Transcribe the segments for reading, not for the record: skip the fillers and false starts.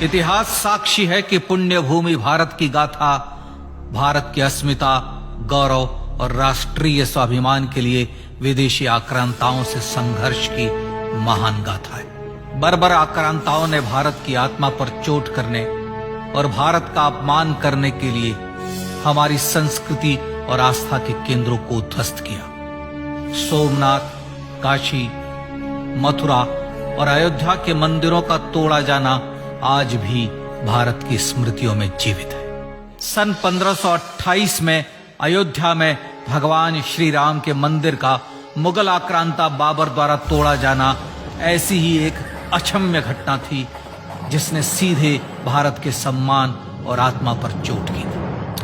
इतिहास साक्षी है कि पुण्य भूमि भारत की गाथा भारत की अस्मिता, गौरव और राष्ट्रीय स्वाभिमान के लिए विदेशी आक्रांताओं से संघर्ष की महान गाथा है। बर्बर आक्रांताओं ने भारत की आत्मा पर चोट करने और भारत का अपमान करने के लिए हमारी संस्कृति और आस्था के केंद्रों को ध्वस्त किया। सोमनाथ, काशी, मथुरा और अयोध्या के मंदिरों का तोड़ा जाना आज भी भारत की स्मृतियों में जीवित है। सन 1528 में अयोध्या में भगवान श्री राम के मंदिर का मुगल आक्रांता बाबर द्वारा तोड़ा जाना ऐसी ही एक अक्षम्य घटना थी जिसने सीधे भारत के सम्मान और आत्मा पर चोट की।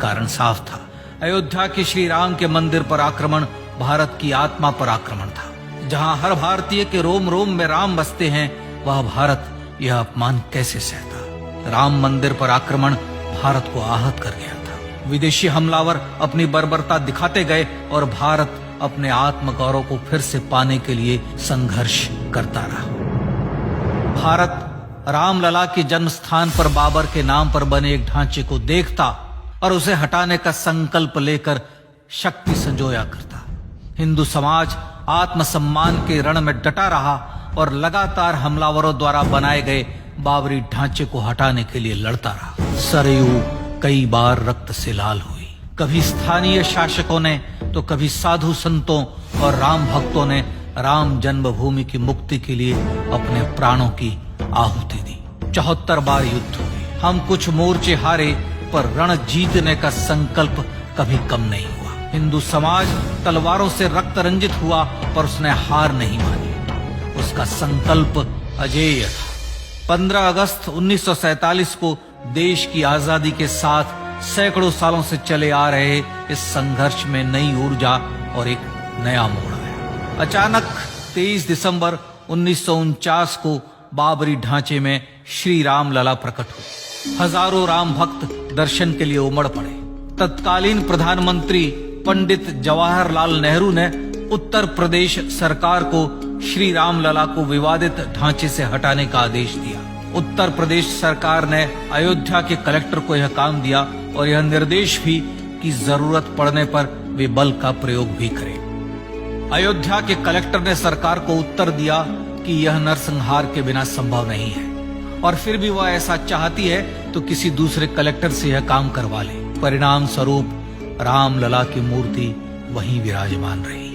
कारण साफ था, अयोध्या के श्री राम के मंदिर पर आक्रमण भारत की आत्मा पर आक्रमण था। जहां हर भारतीय के रोम रोम में राम बसते हैं, वह भारत यह अपमान कैसे सहता। राम मंदिर पर आक्रमण भारत को आहत कर गया था। विदेशी हमलावर अपनी बर्बरता दिखाते गए और भारत अपने आत्मगौरव को फिर से पाने के लिए संघर्ष करता रहा। भारत रामलला के जन्म स्थान पर बाबर के नाम पर बने एक ढांचे को देखता और उसे हटाने का संकल्प लेकर शक्ति संजोया करता। हिंदू समाज आत्मसम्मान के रण में डटा रहा और लगातार हमलावरों द्वारा बनाए गए बाबरी ढांचे को हटाने के लिए लड़ता रहा। सरयू कई बार रक्त से लाल हुई। कभी स्थानीय शासकों ने तो कभी साधु संतों और राम भक्तों ने राम जन्मभूमि की मुक्ति के लिए अपने प्राणों की आहुति दी। 74 बार युद्ध हुए। हम कुछ मोर्चे हारे, पर रण जीतने का संकल्प कभी कम नहीं हुआ। हिंदू समाज तलवारों से रक्त रंजित हुआ, पर उसने हार नहीं मानी। उसका संकल्प अजेय था। 15 अगस्त 1947 को देश की आजादी के साथ सैकड़ों सालों से चले आ रहे इस संघर्ष में नई ऊर्जा और एक नया मोड़ आया। अचानक 23 दिसंबर 1949 को बाबरी ढांचे में श्री राम लला प्रकट हुए। हजारों राम भक्त दर्शन के लिए उमड़ पड़े। तत्कालीन प्रधानमंत्री पंडित जवाहरलाल नेहरू ने उत्तर प्रदेश सरकार को श्री राम लला को विवादित ढांचे से हटाने का आदेश दिया। उत्तर प्रदेश सरकार ने अयोध्या के कलेक्टर को यह काम दिया और यह निर्देश भी कि जरूरत पड़ने पर वे बल का प्रयोग भी करें। अयोध्या के कलेक्टर ने सरकार को उत्तर दिया कि यह नरसंहार के बिना संभव नहीं है, और फिर भी वह ऐसा चाहती है तो किसी दूसरे कलेक्टर से यह काम करवा ले। परिणाम स्वरूप रामलला की मूर्ति वहीं विराजमान रही।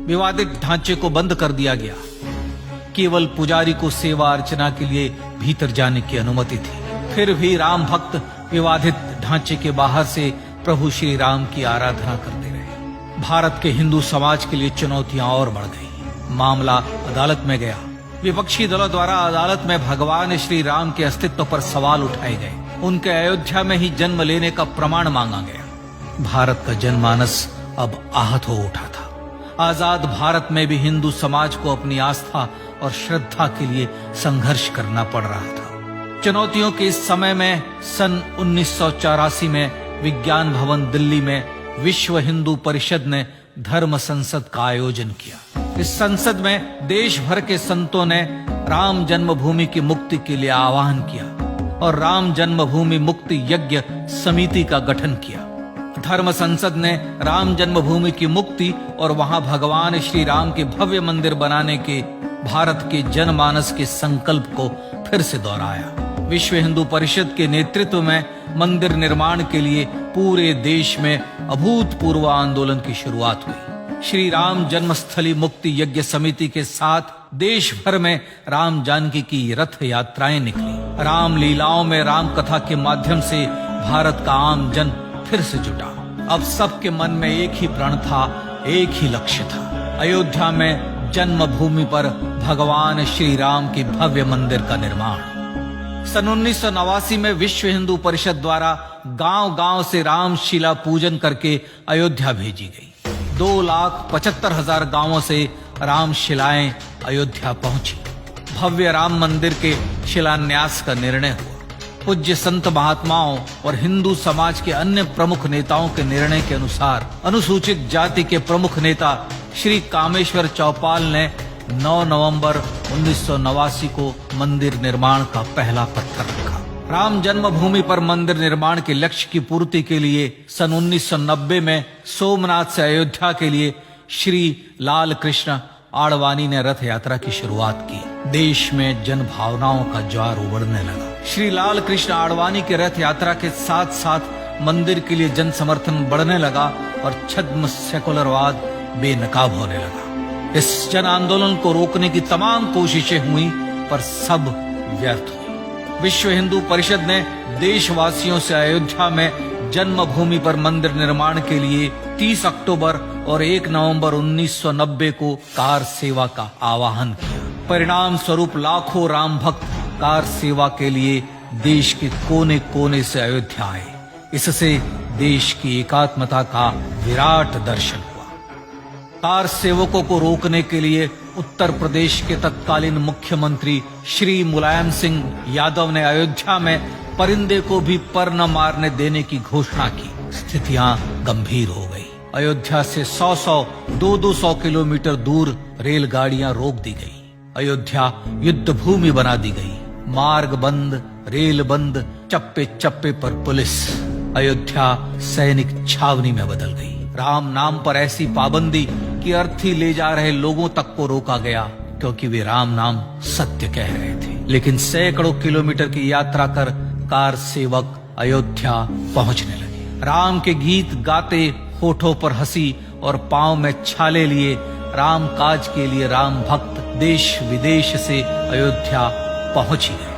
विवादित ढांचे को बंद कर दिया गया। केवल पुजारी को सेवा अर्चना के लिए भीतर जाने की अनुमति थी। फिर भी राम भक्त विवादित ढांचे के बाहर से प्रभु श्री राम की आराधना करते रहे। भारत के हिंदू समाज के लिए चुनौतियां और बढ़ गई। मामला अदालत में गया। विपक्षी दलों द्वारा अदालत में भगवान श्री राम के अस्तित्व पर सवाल उठाए गए। उनके अयोध्या में ही जन्म लेने का प्रमाण मांगा गया। भारत का जनमानस अब आहत हो उठा था। आजाद भारत में भी हिंदू समाज को अपनी आस्था और श्रद्धा के लिए संघर्ष करना पड़ रहा था। चुनौतियों के इस समय में सन 1984 में विज्ञान भवन दिल्ली में विश्व हिंदू परिषद ने धर्म संसद का आयोजन किया। इस संसद में देश भर के संतों ने राम जन्मभूमि की मुक्ति के लिए आह्वान किया और राम जन्मभूमि मुक्ति यज्ञ समिति का गठन किया। धर्म संसद ने राम जन्मभूमि की मुक्ति और वहां भगवान श्री राम के भव्य मंदिर बनाने के भारत के जनमानस के संकल्प को फिर से दोहराया। विश्व हिंदू परिषद के नेतृत्व में मंदिर निर्माण के लिए पूरे देश में अभूतपूर्व आंदोलन की शुरुआत हुई। श्री राम जन्मस्थली मुक्ति यज्ञ समिति के साथ देश भर में राम जानकी की रथ यात्राएं निकली। राम लीलाओं में राम कथा के माध्यम से भारत का आम जन फिर से जुटा। अब सबके मन में एक ही प्रण था, एक ही लक्ष्य था। अयोध्या में जन्मभूमि पर भगवान श्री राम के भव्य मंदिर का निर्माण। सन 1989 में विश्व हिंदू परिषद द्वारा गांव-गांव से रामशिला पूजन करके अयोध्या भेजी गई। 2,75,000 गांवों से रामशिलाएं अयोध्या पहुंची। भव्य राम मंदिर के शिलान्यास का निर्णय हुआ। पूज्य संत महात्माओं और हिंदू समाज के अन्य प्रमुख नेताओं के निर्णय के अनुसार अनुसूचित जाति के प्रमुख नेता श्री कामेश्वर चौपाल ने 9 नवंबर 1989 को मंदिर निर्माण का पहला पत्थर रखा। राम जन्मभूमि पर मंदिर निर्माण के लक्ष्य की पूर्ति के लिए सन 1990 में सोमनाथ से अयोध्या के लिए श्री लाल कृष्ण आडवाणी ने रथ यात्रा की शुरुआत की। देश में जन भावनाओं का ज्वार उबड़ने लगा। श्री लाल कृष्ण आडवाणी के रथ यात्रा के साथ साथ मंदिर के लिए जन समर्थन बढ़ने लगा और छद्म सेकुलरवाद बेनकाब होने लगा। इस जन आंदोलन को रोकने की तमाम कोशिशें हुई पर सब व्यर्थ हुई। विश्व हिंदू परिषद ने देशवासियों से अयोध्या में जन्मभूमि पर मंदिर निर्माण के लिए 30 अक्टूबर और 1 नवंबर 1990 को कार सेवा का आह्वान किया। परिणाम स्वरूप लाखों राम भक्त कार सेवा के लिए देश के कोने कोने से अयोध्या आए। इससे देश की एकात्मता का विराट दर्शन हुआ। कार सेवकों को रोकने के लिए उत्तर प्रदेश के तत्कालीन मुख्यमंत्री श्री मुलायम सिंह यादव ने अयोध्या में परिंदे को भी पर न मारने देने की घोषणा की। स्थितियां गंभीर हो गई। अयोध्या से 200 किलोमीटर दूर रेलगाड़ियां रोक दी गई। अयोध्या युद्ध भूमि बना दी गई। मार्ग बंद, रेल बंद, चप्पे चप्पे पर पुलिस। अयोध्या सैनिक छावनी में बदल गई। राम नाम पर ऐसी पाबंदी कि अर्थी ले जा रहे लोगों तक को रोका गया क्योंकि वे राम नाम सत्य कह रहे थे। लेकिन सैकड़ों किलोमीटर की यात्रा कर कार सेवक अयोध्या पहुंचने लगे। राम के गीत गाते, होठों पर हंसी और पांव में छाले लिए राम काज के लिए राम भक्त देश विदेश से अयोध्या पहुंच ही गए।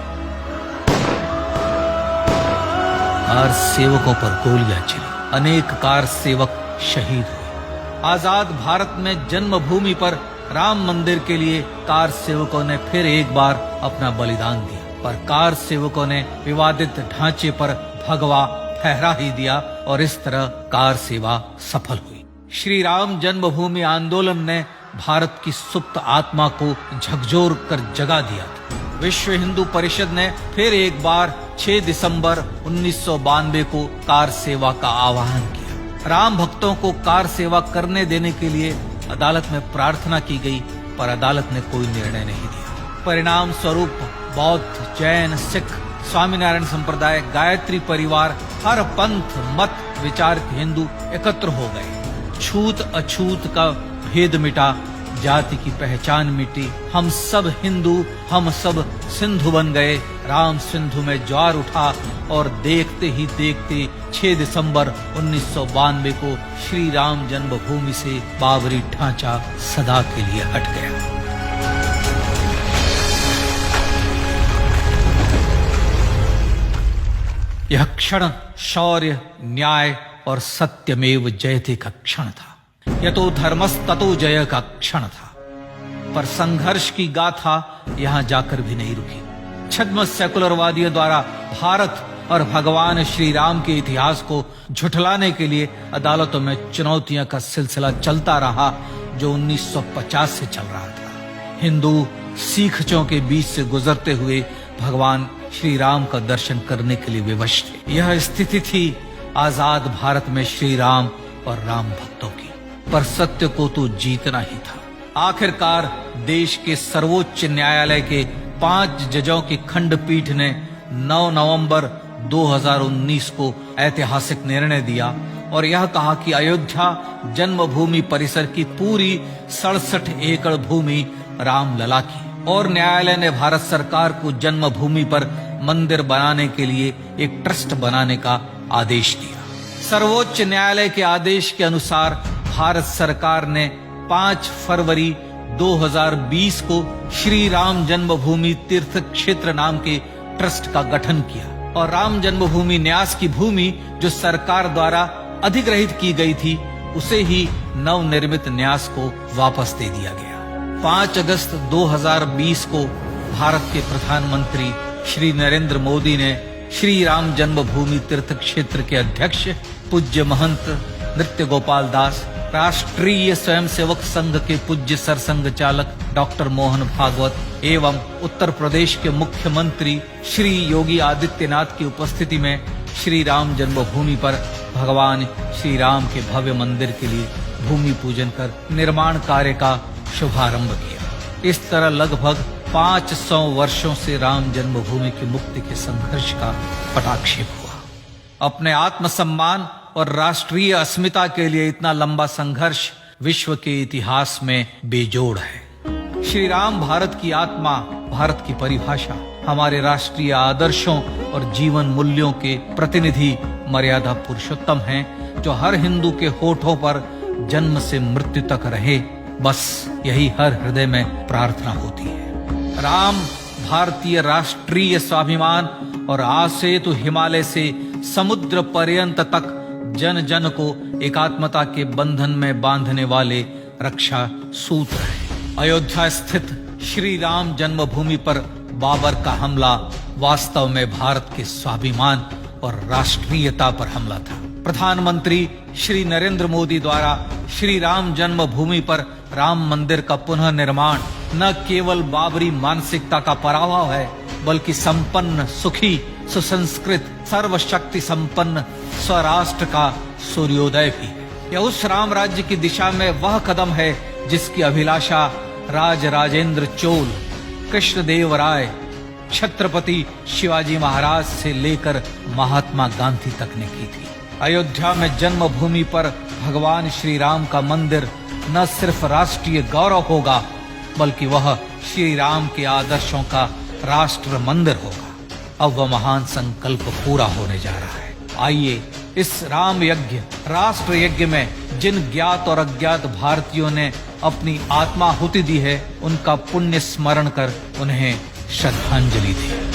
कार सेवकों पर गोलियां चली। अनेक कार सेवक शहीद हुए। आजाद भारत में जन्मभूमि पर राम मंदिर के लिए कार सेवकों ने फिर एक बार अपना बलिदान दिया, पर कार सेवकों ने विवादित ढांचे पर भगवा फहरा ही दिया और इस तरह कार सेवा सफल हुई। श्री राम जन्मभूमि आंदोलन ने भारत की सुप्त आत्मा को झकझोर कर जगा दिया था। विश्व हिंदू परिषद ने फिर एक बार 6 दिसंबर 1992 को कार सेवा का आह्वान किया। राम भक्तों को कार सेवा करने देने के लिए अदालत में प्रार्थना की गई, पर अदालत ने कोई निर्णय नहीं दिया। परिणाम स्वरूप बौद्ध, जैन, सिख, स्वामीनारायण संप्रदाय, गायत्री परिवार, हर पंथ मत विचार के हिंदू एकत्र हो गए। छूत अछूत का भेद मिटा, जाति की पहचान मिटी। हम सब हिंदू, हम सब सिंधु बन गए। राम सिंधु में ज्वार उठा और देखते ही देखते 6 दिसंबर 1992 को श्री राम जन्मभूमि से बाबरी ढांचा सदा के लिए हट गया। यह क्षण शौर्य, न्याय और सत्यमेव जयते का क्षण था। यह तो धर्मस्ततो जय का क्षण था। पर संघर्ष की गाथा यहां जाकर भी नहीं रुकी। छद्म सेकुलरवादियों द्वारा भारत और भगवान श्री राम के इतिहास को झुठलाने के लिए अदालतों में चुनौतियों का सिलसिला चलता रहा, जो 1950 से चल रहा था। हिंदू सिखों के बीच से गुजरते हुए भगवान श्री राम का दर्शन करने के लिए विवश थे। यह स्थिति थी आजाद भारत में श्री राम और राम भक्तों की। पर सत्य को तो जीतना ही था। आखिरकार देश के सर्वोच्च न्यायालय के 5 जजों की खंडपीठ ने 9 नवंबर 2019 को ऐतिहासिक निर्णय दिया और यह कहा कि अयोध्या जन्मभूमि परिसर की पूरी 67 एकड़ भूमि रामलला की। और न्यायालय ने भारत सरकार को जन्मभूमि पर मंदिर बनाने के लिए एक ट्रस्ट बनाने का आदेश दिया। सर्वोच्च न्यायालय के आदेश के अनुसार भारत सरकार ने 5 फरवरी 2020 को श्री राम जन्मभूमि तीर्थ क्षेत्र नाम के ट्रस्ट का गठन किया और राम जन्मभूमि न्यास की भूमि जो सरकार द्वारा अधिग्रहित की गई थी, उसे ही नवनिर्मित न्यास को वापस दे दिया गया। 5 अगस्त 2020 को भारत के प्रधानमंत्री श्री नरेंद्र मोदी ने श्री राम जन्मभूमि तीर्थ क्षेत्र के अध्यक्ष पूज्य महंत नृत्य गोपाल दास, राष्ट्रीय स्वयंसेवक संघ के पूज्य सरसंघ चालक डॉक्टर मोहन भागवत एवं उत्तर प्रदेश के मुख्यमंत्री श्री योगी आदित्यनाथ की उपस्थिति में श्री राम जन्मभूमि पर भगवान श्री राम के भव्य मंदिर के लिए भूमि पूजन कर निर्माण कार्य का शुभारंभ किया। इस तरह लगभग 500 वर्षों से राम जन्मभूमि की मुक्ति के संघर्ष का पटाक्षेप हुआ। अपने आत्मसम्मान और राष्ट्रीय अस्मिता के लिए इतना लंबा संघर्ष विश्व के इतिहास में बेजोड़ है। श्री राम भारत की आत्मा, भारत की परिभाषा, हमारे राष्ट्रीय आदर्शों और जीवन मूल्यों के प्रतिनिधि मर्यादा पुरुषोत्तम हैं, जो हर हिंदू के होठों पर जन्म से मृत्यु तक रहे। बस यही हर हृदय में प्रार्थना होती है। राम भारतीय राष्ट्रीय स्वाभिमान और आसेतु हिमालय से समुद्र पर्यंत तक जन जन को एकात्मता के बंधन में बांधने वाले रक्षा सूत्र है। अयोध्या स्थित श्री राम जन्मभूमि पर बाबर का हमला वास्तव में भारत के स्वाभिमान और राष्ट्रीयता पर हमला था। प्रधानमंत्री श्री नरेंद्र मोदी द्वारा श्री राम जन्मभूमि पर राम मंदिर का पुनः निर्माण न केवल बाबरी मानसिकता का पराभव है, बल्कि संपन्न, सुखी, सुसंस्कृत, सर्वशक्ति संपन्न स्वराष्ट्र का सूर्योदय भी है। यह उस राम राज्य की दिशा में वह कदम है जिसकी अभिलाषा राज राजेंद्र चोल, कृष्णदेव राय, छत्रपति शिवाजी महाराज से लेकर महात्मा गांधी तक ने की थी। अयोध्या में जन्मभूमि पर भगवान श्री राम का मंदिर न सिर्फ राष्ट्रीय गौरव होगा, बल्कि वह श्री राम के आदर्शों का राष्ट्र मंदिर होगा। अब वह महान संकल्प पूरा होने जा रहा है। आइए इस राम यज्ञ, राष्ट्र यज्ञ में जिन ज्ञात और अज्ञात भारतीयों ने अपनी आत्माहुति दी है, उनका पुण्य स्मरण कर उन्हें श्रद्धांजलि दी।